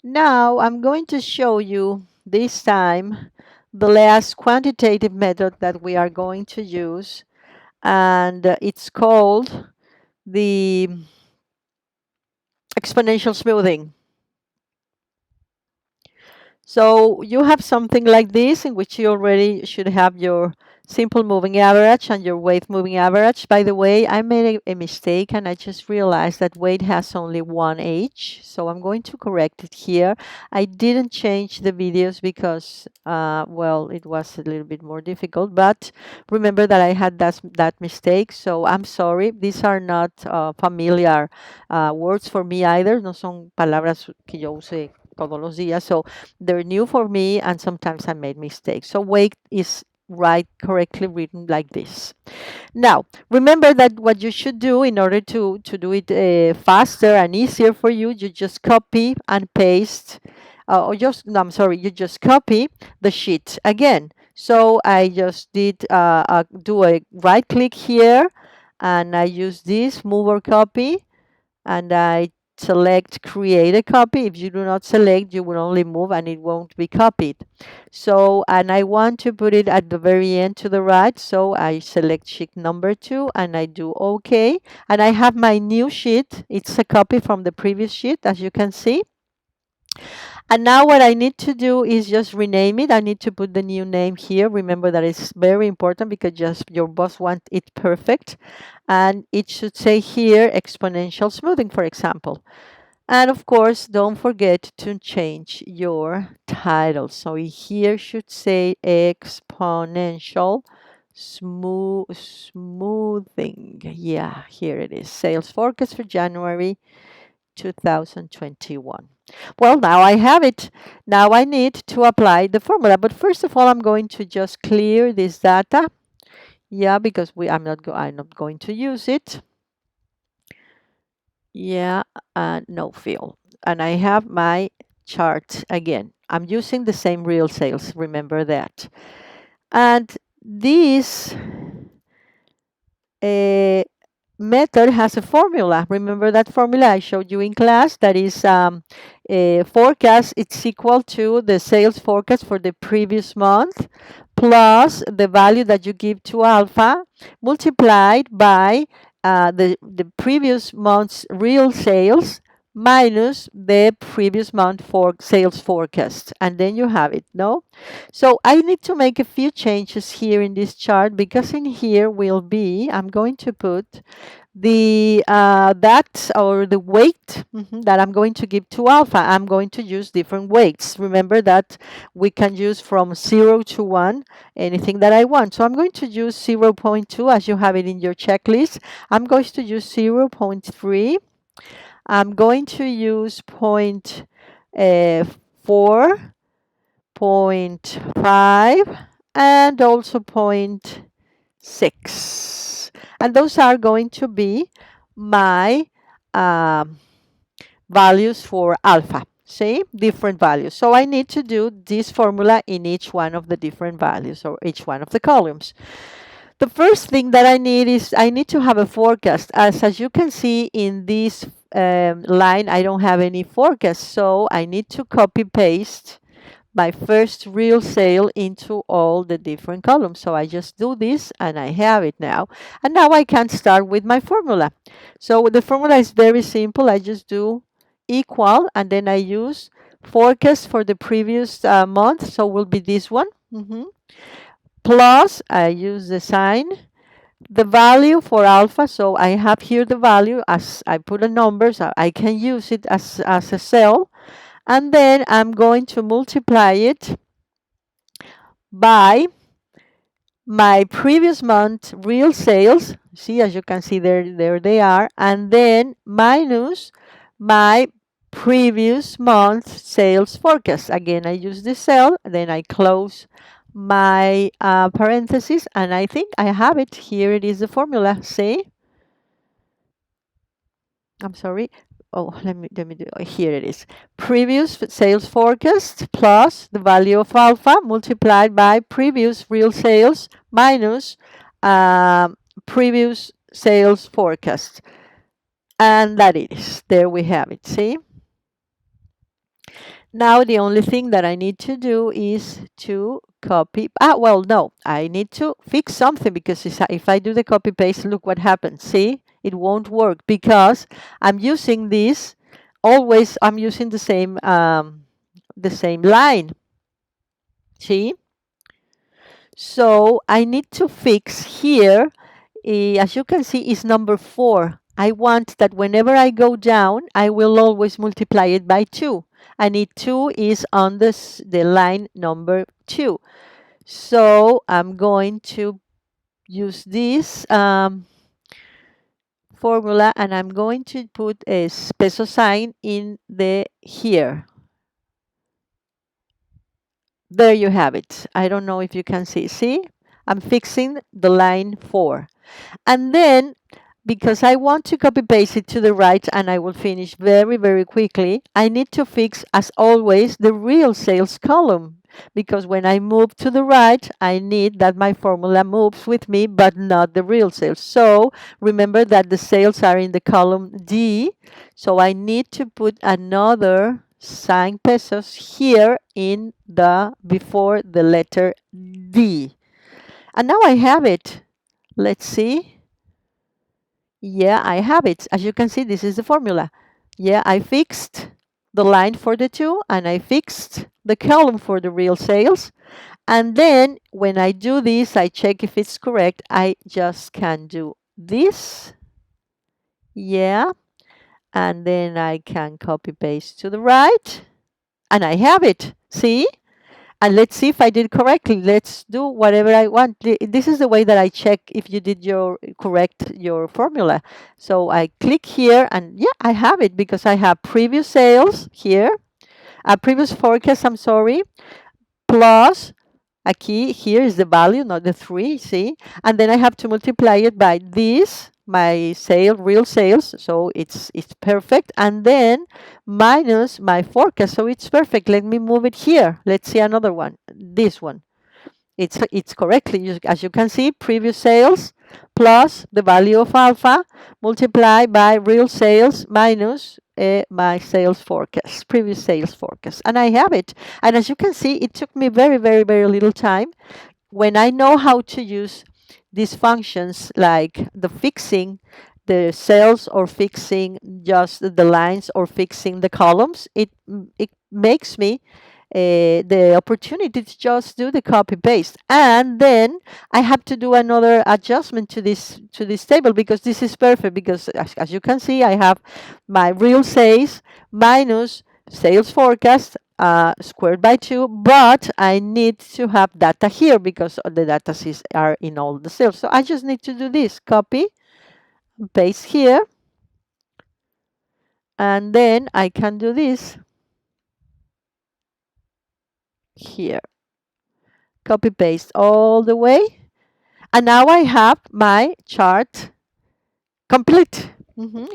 Now I'm going to show you this time the last quantitative method that we are going to use, and it's called the exponential smoothing. So you have something like this in which you already should have your simple moving average and your weight moving average. By the way, I made a mistake and I just realized that weight has only one H. So I'm going to correct it here. I didn't change the videos because, well, it was a little bit more difficult. But remember that I had that mistake. So I'm sorry. These are not familiar words for me either. No son palabras que yo use todos los días. So they're new for me, and sometimes I made mistakes. So weight is correctly written like this. Now, remember that what you should do in order to do it faster and easier for you, you just copy and paste, or just, no, I'm sorry, you just copy the sheet again. So I just did do a right click here, and I use this move or copy, and I select create a copy. If you do not select, you will only move and it won't be copied. So, and I want to put it at the very end to the right, so I select sheet number 2 and I do OK, and I have my new sheet. It's a copy from the previous sheet, as you can see. And now what I need to do is just rename it. I need to put the new name here. Remember that it's very important because just your boss wants it perfect. And it should say here exponential smoothing, for example. And of course, don't forget to change your title. So here should say exponential smoothing. Yeah, here it is. Sales forecast for January 2021. Well, now I have it. Now I need to apply the formula. But first of all, I'm going to just clear this data. Yeah, because I'm not going to use it. Yeah, no fill. And I have my chart again. I'm using the same real sales, remember that. And this method has a formula. Remember that formula I showed you in class? That is a forecast. It's equal to the sales forecast for the previous month plus the value that you give to alpha multiplied by the previous month's real sales minus the previous month for sales forecast, and then you have it. No, so I need to make a few changes here in this chart, because in here will be, I'm going to put the that, or the weight that I'm going to give to alpha. I'm going to use different weights. Remember that we can use from 0 to 1 anything that I want. So I'm going to use 0.2 as you have it in your checklist. I'm going to use 0.3. I'm going to use point 4, point 5, and also point 6. And those are going to be my values for alpha. See, different values. So I need to do this formula in each one of the different values, or each one of the columns. The first thing that I need is I need to have a forecast. As you can see in this line, I don't have any forecast. So I need to copy paste my first real sale into all the different columns. So I just do this and I have it now. And now I can start with my formula. So the formula is very simple. I just do equal, and then I use forecast for the previous month. So will be this one. Plus, I use the sign, the value for alpha. So I have here the value. As I put a number, so I can use it as a cell. And then I'm going to multiply it by my previous month real sales. See, as you can see there they are. And then minus my previous month sales forecast. Again, I use this cell, then I close my parentheses, and I think I have it. Here it is, the formula. See? I'm sorry. Oh, let me do. Here it is. Previous sales forecast plus the value of alpha multiplied by previous real sales minus previous sales forecast. And that it is. There we have it. See? Now the only thing that I need to do is to copy. Well, no, I need to fix something because if I do the copy paste, look what happens. See, it won't work because I'm using this always. I'm using the same line. See, so I need to fix here. As you can see, is number 4. I want that whenever I go down, I will always multiply it by 2. And it 2 is on the line number 2. So I'm going to use this formula and I'm going to put a peso sign in the here. There you have it. I don't know if you can see. See, I'm fixing the line 4. And then, because I want to copy paste it to the right and I will finish very, very quickly, I need to fix, as always, the real sales column. Because when I move to the right, I need that my formula moves with me, but not the real sales. So remember that the sales are in the column D. So I need to put another sign pesos here in the before the letter D. And now I have it. Let's see. Yeah, I have it. As you can see, this is the formula. Yeah, I fixed the line for the 2 and I fixed the column for the real sales. And then when I do this, I check if it's correct. I just can do this. Yeah. And then I can copy paste to the right. And I have it. See? And let's see if I did correctly. Let's do whatever I want. This is the way that I check if you did your formula. So I click here and yeah, I have it because I have previous sales here, previous forecast, I'm sorry, plus aquí, here is the value, not the 3, see? And then I have to multiply it by this, my real sales, so it's perfect. And then minus my forecast, so it's perfect. Let me move it here. Let's see another one, this one. It's correctly, as you can see, previous sales plus the value of alpha multiplied by real sales minus my sales forecast, previous sales forecast. And I have it. And as you can see, it took me very, very, very little time. When I know how to use these functions like the fixing the cells or fixing just the lines or fixing the columns, it makes me the opportunity to just do the copy paste. And then I have to do another adjustment to this table because this is perfect because as you can see, I have my real sales minus sales forecast squared by 2, but I need to have data here because the data are in all the cells. So I just need to do this, copy, paste here, and then I can do this here. Copy paste all the way. And now I have my chart complete.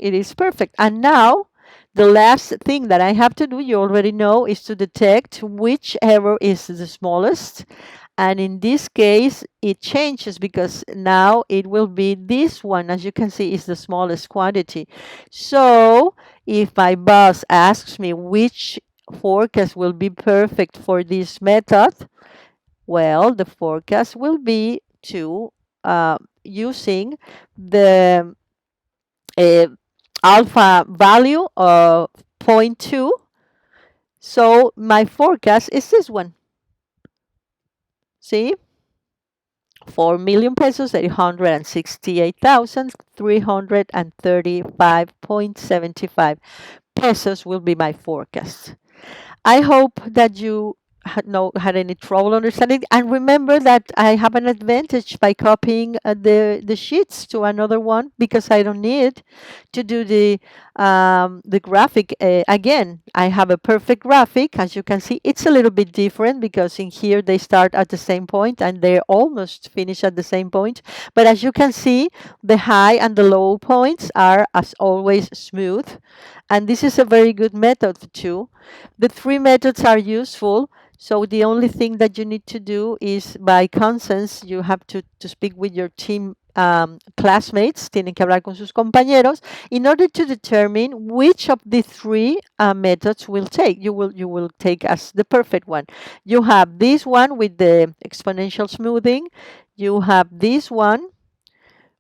It is perfect. And now the last thing that I have to do, you already know, is to detect which error is the smallest. And in this case, it changes because now it will be this one, as you can see, is the smallest quantity. So if my boss asks me which forecast will be perfect for this method, well, the forecast will be to using the uh, alpha value of 0.2. So my forecast is this one. See? 4 million pesos, 868,335.75 pesos will be my forecast. I hope that you had any trouble understanding. And remember that I have an advantage by copying the sheets to another one because I don't need to do the graphic again. I have a perfect graphic. As you can see, it's a little bit different because in here they start at the same point and they almost finish at the same point. But as you can see, the high and the low points are, as always, smooth. And this is a very good method too. The 3 methods are useful. So the only thing that you need to do is by consensus, you have to speak with your team classmates, tienen que hablar con sus compañeros in order to determine which of the three methods will take. You will take as the perfect one. You have this one with the exponential smoothing. You have this one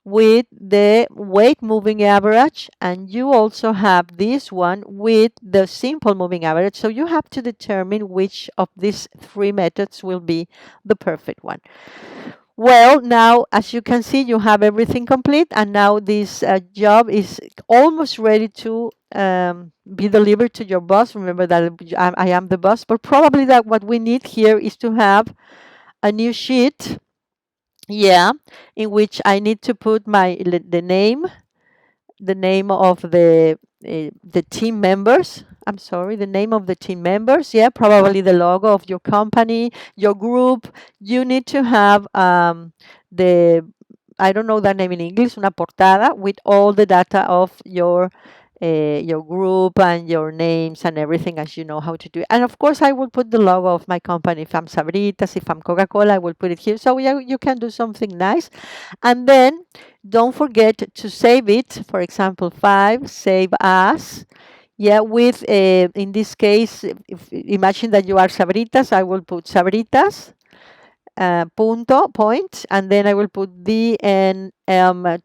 with the weight moving average, and you also have this one with the simple moving average. So you have to determine which of these three methods will be the perfect one. Well, now, as you can see, you have everything complete, and now this job is almost ready to be delivered to your boss. Remember that I am the boss, but probably that what we need here is to have a new sheet, yeah, in which I need to put the name of the team members. I'm sorry, the name of the team members. Yeah, probably the logo of your company, your group. You need to have the I don't know that name in English, una portada with all the data of your group and your names and everything as you know how to do it. And of course, I will put the logo of my company. If I'm Sabritas, if I'm Coca-Cola, I will put it here. So yeah, you can do something nice. And then don't forget to save it. For example, 5, save as. Yeah, with in this case, if, imagine that you are Sabritas, I will put Sabritas punto point, and then I will put DNM21,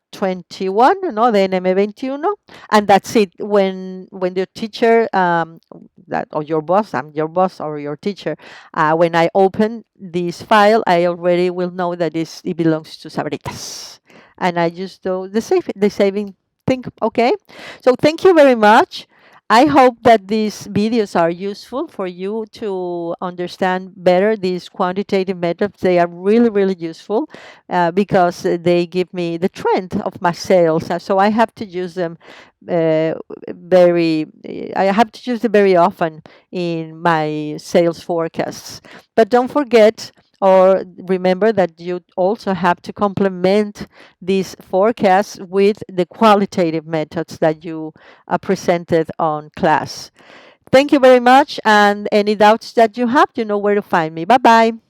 no, DNM21, and that's it. When the teacher, that or your boss, I'm your boss or your teacher, when I open this file, I already will know that it belongs to Sabritas, and I just do the saving thing. Okay, so thank you very much. I hope that these videos are useful for you to understand better these quantitative methods. They are really, really useful because they give me the trend of my sales. So I have to use them uh, I have to use them very often in my sales forecasts. But don't forget or remember that you also have to complement these forecasts with the qualitative methods that you presented on class. Thank you very much. And any doubts that you have, you know where to find me. Bye bye.